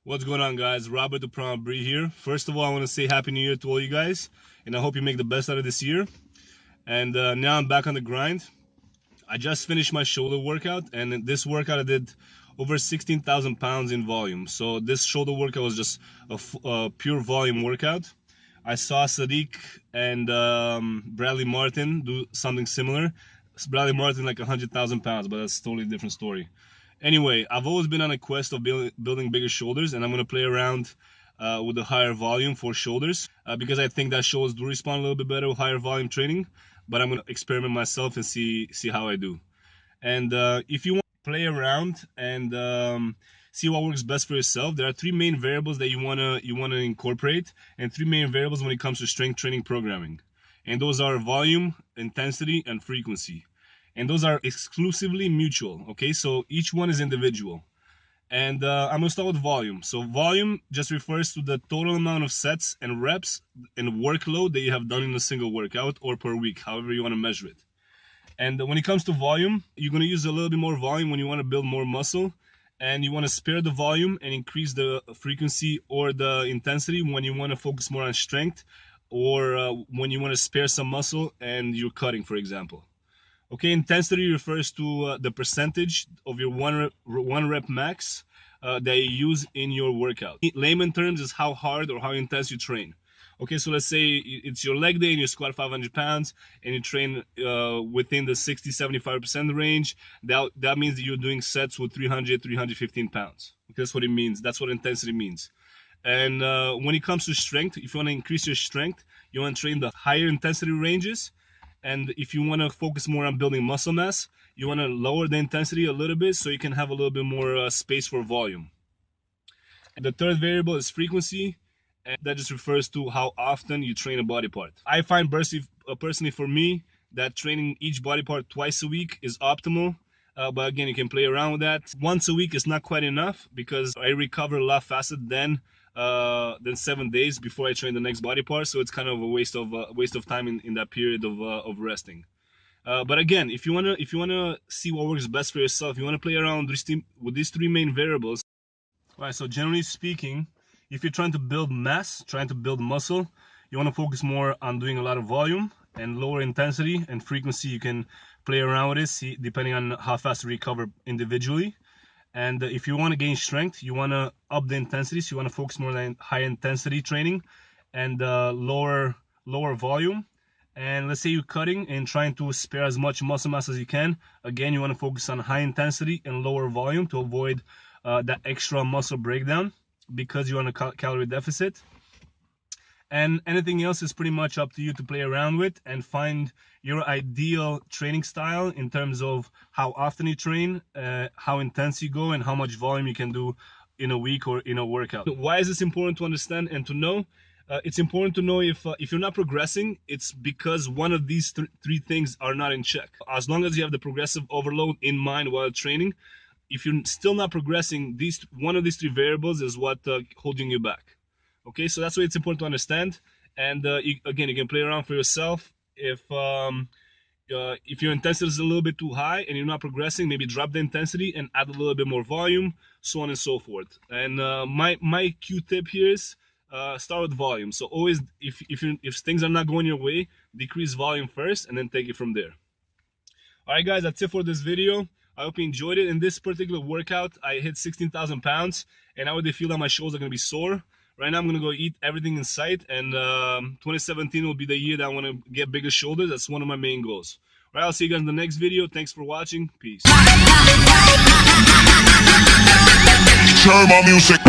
What's going on, guys? Robert the Prom Bree here. First of all, I want to say Happy New Year to all you guys, and I hope you make the best out of this year. And now I'm back on the grind. I just finished my shoulder workout, and in this workout I did over 16,000 pounds in volume. So this shoulder workout was just a pure volume workout. I saw Sadiq and Bradley Martin do something similar. Bradley Martin like 100,000 pounds, but that's a totally different story. Anyway, I've always been on a quest of building bigger shoulders, and I'm going to play around with a higher volume for shoulders because I think that shoulders do respond a little bit better with higher volume training. But I'm going to experiment myself and see how I do. And if you want to play around and see what works best for yourself, there are three main variables that you want to incorporate, and three main variables when it comes to strength training programming. And those are volume, intensity, and frequency. And those are exclusively mutual, okay? So each one is individual. And I'm gonna start with volume. So volume just refers to the total amount of sets and reps and workload that you have done in a single workout or per week, however you wanna measure it. And when it comes to volume, you're gonna use a little bit more volume when you wanna build more muscle, and you wanna spare the volume and increase the frequency or the intensity when you wanna focus more on strength, or when you wanna spare some muscle and you're cutting, for example. Okay, intensity refers to the percentage of your one rep max that you use in your workout. In layman terms is how hard or how intense you train. Okay, so let's say it's your leg day and you squat 500 pounds and you train within the 60-75% range. That means that you're doing sets with 315 pounds. Okay, that's what it means. That's what intensity means. And when it comes to strength, if you want to increase your strength, you want to train the higher intensity ranges. And if you want to focus more on building muscle mass, you want to lower the intensity a little bit so you can have a little bit more space for volume. And the third variable is frequency, and that just refers to how often you train a body part. I find personally for me that training each body part twice a week is optimal. But again, you can play around with that. Once a week is not quite enough because I recover a lot faster than 7 days before I train the next body part. So it's kind of a waste of time in that period of resting. But again, if you wanna see what works best for yourself, you wanna play around with these three main variables. All right. So generally speaking, if you're trying to build mass, trying to build muscle, you want to focus more on doing a lot of volume and lower intensity, and frequency you can play around with it, see, depending on how fast you recover individually. And if you want to gain strength, you want to up the intensity, so you want to focus more on high intensity training and lower volume. And let's say you're cutting and trying to spare as much muscle mass as you can. Again, you want to focus on high intensity and lower volume to avoid that extra muscle breakdown because you're on a calorie deficit. And anything else is pretty much up to you to play around with and find your ideal training style in terms of how often you train, how intense you go, and how much volume you can do in a week or in a workout. Why is this important to understand and to know? It's important to know if you're not progressing, it's because one of these three things are not in check. As long as you have the progressive overload in mind while training, if you're still not progressing, one of these three variables is what holding you back. Okay, so that's why it's important to understand. And again, you can play around for yourself. If your intensity is a little bit too high and you're not progressing, maybe drop the intensity and add a little bit more volume, so on and so forth. And my key tip here is start with volume. So always, if things are not going your way, decrease volume first and then take it from there. All right, guys, that's it for this video. I hope you enjoyed it. In this particular workout, I hit 16,000 pounds, and I already feel that my shoulders are gonna be sore. Right now, I'm going to go eat everything in sight, and 2017 will be the year that I want to get bigger shoulders. That's one of my main goals. All right, I'll see you guys in the next video. Thanks for watching. Peace. Turn my music.